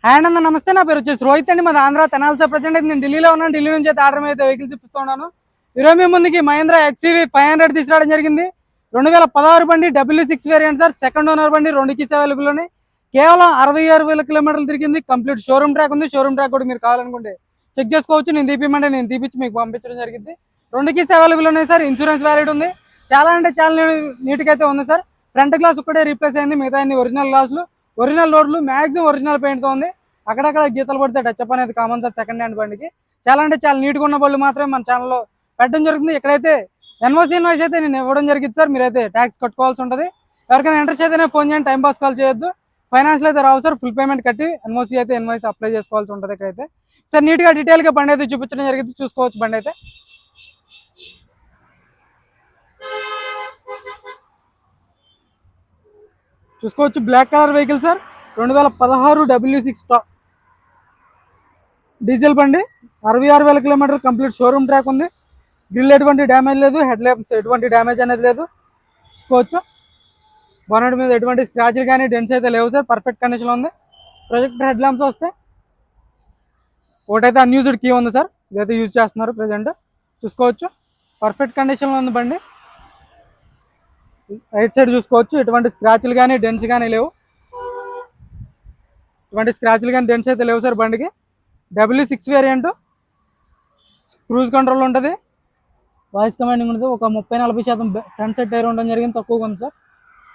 And అన్న నమస్తే, నా పేరు వచ్చేసి రోహిత్ అండి. మాది ఆంధ్ర తెనాలి ప్రజెంట్ అయితే నేను ఢిల్లీలో ఉన్నాను. ఢిల్లీ నుంచి అయితే ఆర్డర్ అయితే వెహికల్ చూపిస్తున్నాను. ఈరోజు మీ ముందుకి మహేంద్ర XUV 500 తీసుకురావడం జరిగింది. 2016 బండి, W6 variant sir. Second owner బండి, 2 కీస్ అవైలబుల్ ఉన్నాయి. కేవలం 66,000 కిలోమీటర్లు తిరిగింది. కంప్లీట్ షోరూమ్ ట్రాక్ ఉంది. షోరూమ్ ట్రాక్ కూడా మీరు కావాలనుకుంటే చెక్ చేసుకోవచ్చు. నేను తీపిమంటే నేను తీపిచ్చి మీకు పంపించడం జరిగింది. 2 కీస్ అవైలబుల్ ఉన్నాయి సార్. ఇన్సూరెన్స్ వ్యాలిడ్ ఉంది. చాలా అంటే చాలా నీట్గా అయితే ఉంది సార్. ఫ్రంట్ గ్లాస్ ఒక్కటే రీప్లేస్ అయింది, మిగతా అన్ని ఒరిజినల్ గ్లాసులు, ఒరిజినల్ రోడ్లు, మ్యాక్సిమం ఒరిజినల్ పెయింట్తో ఉంది. అక్కడక్కడ గీతలు పడితే టచ్అప్ అనేది కామన్ సార్ సెకండ్ హ్యాండ్ బండికి. చాలా అంటే చాలా నీట్గా ఉన్న బళ్ళు మాత్రమే మన ఛానల్లో పెట్టడం జరుగుతుంది. ఇక్కడైతే ఎన్ఓసి ఇన్వాయిస్ అయితే నేను ఇవ్వడం జరిగింది సార్. మీరైతే ట్యాక్స్ కట్టుకోవాల్సి ఉంటుంది. ఎవరికైనా ఇంట్రెస్ట్ అయితేనే ఫోన్ చేయండి, టైం పాస్ కాల్ చేయొద్దు. ఫైనాన్షియల్ అయితే రావు సార్. ఫుల్ పేమెంట్ కట్టి ఎన్ఓసి అయితే ఇన్వాయిస్ అప్లై చేసుకోవాల్సి ఉంటుంది. ఇక్కడైతే సార్ నీట్గా డీటెయిల్గా బండి అయితే చూపించడం జరిగింది. చూసుకోవచ్చు బండి అయితే. చూసుకోవచ్చు black colour vehicle sir. 2016 W6 diesel బండి. 66,000 కిలోమీటర్ కంప్లీట్ షోరూమ్ ట్రాక్ ఉంది. గ్రిల్ ఎటువంటి డ్యామేజ్ లేదు, హెడ్ ల్యాంప్స్ ఎటువంటి డ్యామేజ్ అనేది లేదు. చూసుకోవచ్చు బానెట్ మీద ఎటువంటి స్క్రాచ్లు కానీ డెంట్స్ అయితే లేవు సార్. పర్ఫెక్ట్ కండిషన్లో ఉంది. ప్రొజెక్టర్ హెడ్ ల్యాంప్స్ వస్తే ఒకటైతే అన్యూజ్డ్ కీ ఉంది సార్. ఇదైతే యూజ్ చేస్తున్నారు ప్రజెంట్. చూసుకోవచ్చు పర్ఫెక్ట్ కండిషన్లో ఉంది బండి. రైట్ సైడ్ చూసుకోవచ్చు ఎటువంటి స్క్రాచ్లు కానీ డెంట్స్ కానీ లేవు. ఎటువంటి స్క్రాచ్లు కానీ డెంట్స్ అయితే లేవు సార్ బండికి. W6 వేరియంట్, క్రూజ్ కంట్రోల్ ఉంటుంది, వాయిస్ కమాండింగ్ ఉంటుంది. ఒక 30-40% ఫ్రంట్ సైడ్ టైర్ ఉండడం జరిగింది, తక్కువగా ఉంది సార్.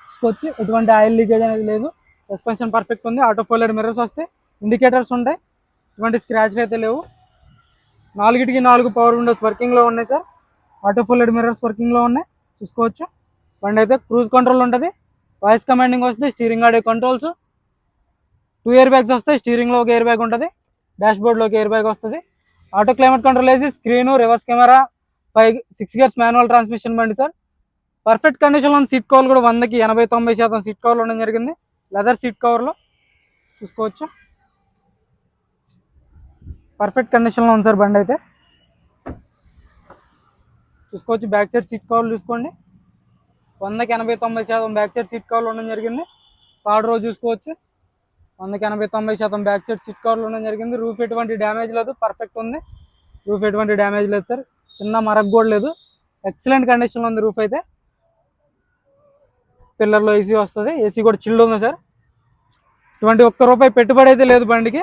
చూసుకోవచ్చు ఎటువంటి ఆయిల్ లీకేజ్ అనేది లేదు. సస్పెన్షన్ పర్ఫెక్ట్ ఉంది. ఆటో ఫోల్డెడ్ మిర్రర్స్ వస్తాయి, ఇండికేటర్స్ ఉంటాయి, ఎటువంటి స్క్రాచ్లు అయితే లేవు. 4 పవర్ విండోస్ వర్కింగ్లో ఉన్నాయి సార్. ఆటో ఫోల్డెడ్ మిర్రర్స్ వర్కింగ్లో ఉన్నాయి. చూసుకోవచ్చు బండి అయితే క్రూజ్ కంట్రోల్ ఉంటుంది, వాయిస్ కమాండింగ్ వస్తుంది, steering audio controls, 2 air bags వస్తాయి. స్టీరింగ్లో ఒక ఎయిర్ బ్యాగ్ ఉంటుంది, డాష్ బోర్డ్లోకి ఎయిర్ బ్యాగ్ వస్తుంది. ఆటో క్లైమేట్ కంట్రోల్ వేసి screen, reverse camera, 6 gears manual transmission బండి సార్. పర్ఫెక్ట్ కండిషన్లో ఉన్న సీట్ కవర్లు కూడా 100కి 80-90% సీట్ కవర్లు ఉండడం జరిగింది. లెదర్ సీట్ కవర్లో చూసుకోవచ్చు పర్ఫెక్ట్ కండిషన్లో ఉంది సార్ బండి అయితే. చూసుకోవచ్చు బ్యాక్ సైడ్ సీట్ కవర్లు చూసుకోండి, 100కి 80-90% బ్యాక్ సైడ్ సీట్ కవర్లు ఉండడం జరిగింది. థర్డ్ రో చూసుకోవచ్చు, 100కి 80-90% బ్యాక్ సైడ్ సీట్ కవర్లు ఉండడం జరిగింది. రూఫ్ ఎటువంటి డ్యామేజ్ లేదు, పర్ఫెక్ట్ ఉంది. రూఫ్ ఎటువంటి డ్యామేజ్ లేదు సార్. చిన్న మరక్ కూడా లేదు. ఎక్సలెంట్ కండిషన్లో ఉంది రూఫ్ అయితే. పిల్లర్లో ఏసీ వస్తుంది, ఏసీ కూడా చిల్డ్ ఉంది సార్. ఇటువంటి ₹1 పెట్టుబడి అయితే లేదు బండికి.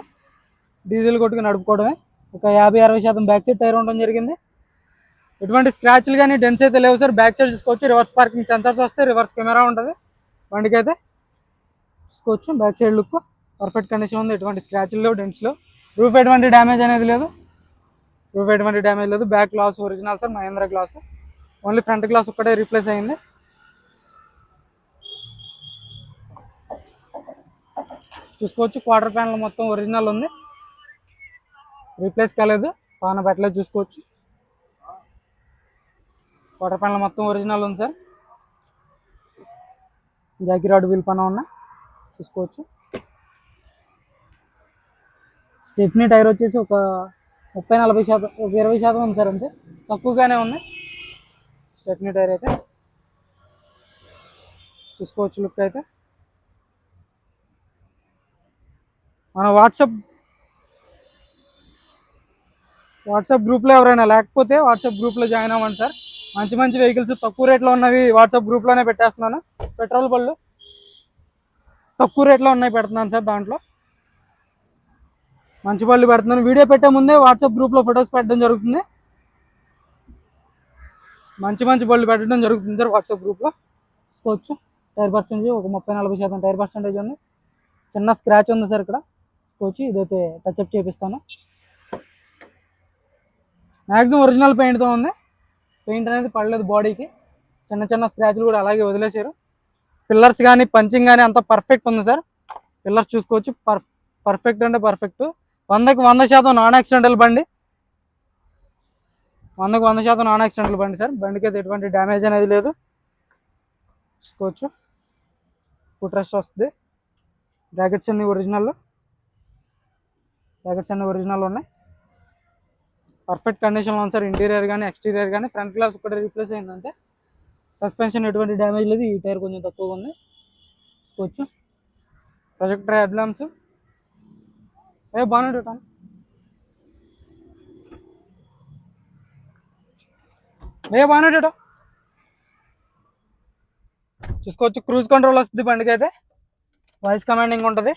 డీజిల్ కొట్టుకుని నడుపుకోవడమే. ఒక 50-60% బ్యాక్ సైడ్ టైర్ ఉండడం జరిగింది. ఎటువంటి స్క్రాచ్లు కానీ డెంట్స్ అయితే లేవు సార్. బ్యాక్ సైడ్ చూసుకోవచ్చు రివర్స్ పార్కింగ్ సెన్సర్స్ వస్తాయి, రివర్స్ కెమెరా ఉంటుంది బండికి అయితే. చూసుకోవచ్చు back side look perfect condition ఉంది. ఎటువంటి స్క్రాచ్లు లేవు, డెంట్స్ లేవు. రూఫ్ ఎటువంటి డ్యామేజ్ అనేది లేదు. Back glass original sir, Mahindra glass. Only front glass ఒక్కటే రీప్లేస్ అయింది. చూసుకోవచ్చు క్వార్టర్ ప్యానల్ మొత్తం ఒరిజినల్ ఉంది, రీప్లేస్ కాలేదు, పాన పెట్టలేదు. చూసుకోవచ్చు క్వార్టర్ ప్యానల్ మొత్తం ఒరిజినల్ ఉంది సార్. జాకీ రాడ్ వీల్ పైన ఉన్నాయి. చూసుకోవచ్చు స్టెప్నీ టైర్ వచ్చేసి ఒక 30-40%, ఒక 20% ఉంది సార్, అంతే తక్కువగానే ఉంది స్టెప్నీ టైర్ అయితే. చూసుకోవచ్చు లుక్ అయితే. మన వాట్సాప్ గ్రూప్లో ఎవరైనా లేకపోతే వాట్సాప్ గ్రూప్లో జాయిన్ అవ్వండి సార్. మంచి వెహికల్స్ తక్కువ రేట్లో ఉన్నవి వాట్సాప్ గ్రూప్లోనే పెట్టేస్తున్నాను. పెట్రోల్ బళ్ళు తక్కువ రేట్లో ఉన్నాయి పెడుతున్నాను సార్. దాంట్లో మంచి బళ్ళు పెడుతున్నాను. వీడియో పెట్టే ముందే వాట్సాప్ గ్రూప్లో ఫొటోస్ పెట్టడం జరుగుతుంది. మంచి బళ్ళు పెట్టడం జరుగుతుంది సార్ వాట్సాప్ గ్రూప్లో. చూసుకోవచ్చు టైర్ పర్సెంటేజ్ ఒక 30-40% టైర్ పర్సెంటేజ్ ఉంది. చిన్న స్క్రాచ్ ఉంది సార్ ఇక్కడ. చూసుకోవచ్చు ఇదైతే టచ్అప్ చేపిస్తాను. మ్యాక్సిమం ఒరిజినల్ పెయింట్తో ఉంది. పెయింట్ అనేది పడలేదు బాడీకి. చిన్న స్క్రాచ్లు కూడా అలాగే వదిలేశారు. పిల్లర్స్ కానీ పంచింగ్ కానీ అంతా పర్ఫెక్ట్ ఉంది సార్. పిల్లర్స్ చూసుకోవచ్చు పర్ఫెక్ట్ అంటే పర్ఫెక్ట్. 100కి 100% నాన్ యాక్సిడెంటల్ బండి. 100కి 100% నాన్ యాక్సిడెంటల్ బండి సార్. బండికి అయితే ఎటువంటి డ్యామేజ్ అనేది లేదు. చూసుకోవచ్చు ఫుట్ రెస్ట్ వస్తుంది. బ్రాకెట్స్ అన్ని ఒరిజినల్ ఉన్నాయి. పర్ఫెక్ట్ కండిషన్లో ఉంది సార్. ఇంటీరియర్ కానీ ఎక్స్టీరియర్ కానీ. ఫ్రంట్ గ్లాస్ ఒకటి రీప్లేస్ అయిందంటే. సస్పెన్షన్ ఎటువంటి డ్యామేజ్ లేదు. ఈ టైర్ కొంచెం తక్కువగా ఉంది. చూసుకోవచ్చు ప్రొజెక్టర్ హెడ్ ల్యాంప్స్, బాగున్నాడు బాగున్నాడు చూసుకోవచ్చు. క్రూజ్ కంట్రోల్ వస్తుంది బండికి అయితే, వాయిస్ కమాండింగ్ ఉంటుంది.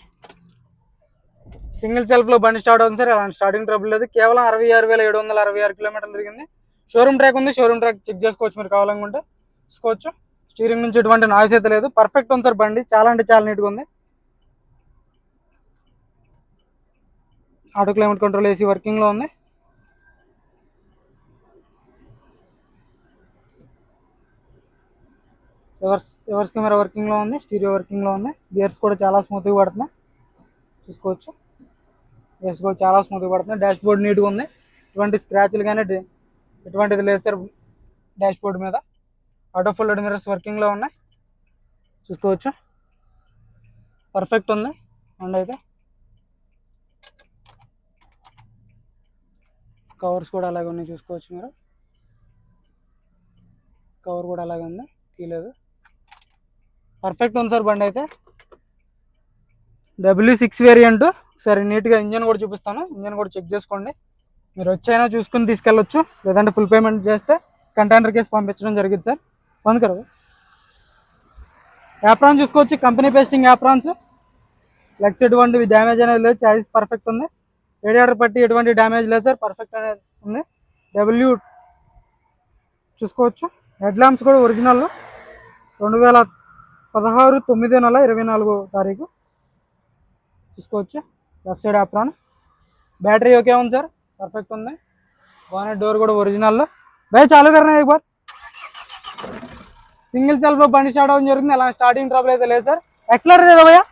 సింగిల్ సెల్ఫ్లో బండి స్టార్ట్ అవుతుంది సార్, అలాంటి స్టార్టింగ్ ట్రబుల్ లేదు. కేవలం 66,766 కిలోమీటర్లు తిరిగింది. షోరూమ్ ట్రాక్ ఉంది, షోరూమ్ ట్రాక్ చెక్ చేసుకోవచ్చు మీరు కావాలనుకుంటే చూసుకోవచ్చు. స్టీరింగ్ నుంచి ఎటువంటి నాయిస్ అయితే లేదు, పర్ఫెక్ట్ ఉంది సార్ బండి, చాలా అంటే చాలా నీట్గా ఉంది. ఆటో క్లైమేట్ కంట్రోల్ ఏసీ వర్కింగ్లో ఉంది. రివర్స్ కెమెరా వర్కింగ్లో ఉంది, స్టీరియో వర్కింగ్లో ఉంది. గేర్స్ కూడా చాలా స్మూత్గా పడుతున్నాయి చూసుకోవచ్చు. గేర్స్ కూడా చాలా స్మూత్గా పడుతున్నాయి. డాష్ బోర్డ్ నీట్గా ఉంది, ఎటువంటి స్క్రాచ్లు కానీ ఎటువంటిది లేదు సార్ డాష్ బోర్డ్ మీద. ఆటో ఫోల్డెడ్ మిర్రర్స్ వర్కింగ్లో ఉన్నాయి చూసుకోవచ్చు. పర్ఫెక్ట్ ఉంది అండ్ అయితే కవర్స్ కూడా అలాగే ఉన్నాయి చూసుకోవచ్చు మీరు. కవర్ కూడా అలాగే ఉంది, తీయలేదు. పర్ఫెక్ట్ ఉంది సార్ బండి అయితే. W6 variant. సరే నీట్గా ఇంజన్ కూడా చూపిస్తాను, ఇంజన్ కూడా చెక్ చేసుకోండి. మీరు వచ్చైనా చూసుకుని తీసుకెళ్ళొచ్చు, లేదంటే ఫుల్ పేమెంట్ చేస్తే కంటైనర్ కేసు పంపించడం జరిగింది సార్. అందుకరు యాప్రాన్ చూసుకోవచ్చు, కంపెనీ పేస్టింగ్ యాప్రాన్స్. లెగ్స్ ఎటువంటి డ్యామేజ్ అనేది లేదు, చాయిస్ పర్ఫెక్ట్ ఉంది. రేడియేటర్ పట్టి ఎటువంటి డ్యామేజ్ లేదు సార్, పర్ఫెక్ట్ అనేది ఉంది. W చూసుకోవచ్చు. హెడ్ ల్యాంప్స్ కూడా ఒరిజినల్, 2016 9 నెల 24వ తారీఖు చూసుకోవచ్చు. Left side apron. Battery okay ఉంది సార్, పర్ఫెక్ట్ ఉంది. బానెట్ డోర్ కూడా ఒరిజినల్లో. భయ చాలు కన్నా एक बार. సింగిల్ సెల్ఫ్లో బండి స్టార్ట్ అవ్వడం జరుగుతుంది, అలా స్టార్టింగ్ ట్రబుల్ అయితే లేదు సార్. ఎక్సలరేటర్ లేదా భయ్యా?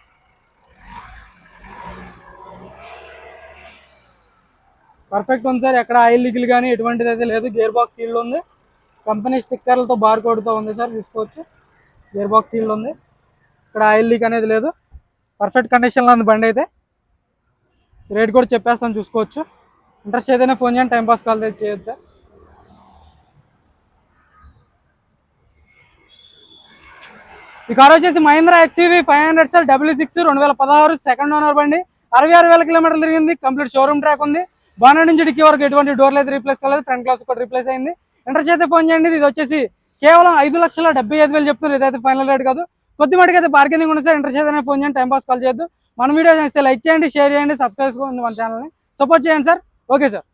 పర్ఫెక్ట్ ఉంది సార్, ఎక్కడ ఆయిల్ లీకులు కానీ ఎటువంటిది అయితే లేదు. గేర్ బాక్స్ సీల్డ్ ఉంది, కంపెనీ స్టిక్కర్లతో బార్ కోడ్తో ఉంది సార్ చూసుకోవచ్చు. గేర్ బాక్స్ సీల్డ్ ఉంది, ఇక్కడ ఆయిల్ లీక్ అనేది లేదు. పర్ఫెక్ట్ కండిషన్లో ఉంది బండి అయితే. రేట్ కూడా చెప్పేస్తాను చూసుకోవచ్చు. ఇంట్రెస్ట్ ఏదైనా ఫోన్ చేయండి, టైంపాస్ కాల్ చేయొచ్చు సార్. ఈ కార్ వచ్చేసి Mahindra XUV 500 sir, W6 2016 second owner బండి. 66,000 కిలోమీటర్లు తిరిగింది. కంప్లీట్ షోరూమ్ ట్రాక్ ఉంది. బానెట్ నుంచి డిక్కీ వరకు ఎటువంటి డోర్లు అయితే రీప్లేస్ కాలేదు, ఫ్రంట్ గ్లాస్ కూడా రీప్లేస్ అయింది. ఇంట్రెస్ట్ అయితే ఫోన్ చేయండి. ఇది వచ్చేసి కేవలం 5,75,000 చెప్తున్నారు, ఇదైతే ఫైనల్ రేట్ కాదు. కొద్ది మటుకు అయితే బార్గెనింగ్ ఉంది సార్. ఇంట్రెస్ట్ అయితే ఫోన్ చేయండి, టైంపాస్ కాల్ చేయొద్దు. మన వీడియో చేస్తే లైక్ చేయండి, షేర్ చేయండి, సబ్స్క్రైబ్ చేసుకోండి, మన ఛానల్ని సపోర్ట్ చేయండి సార్. Okay sir.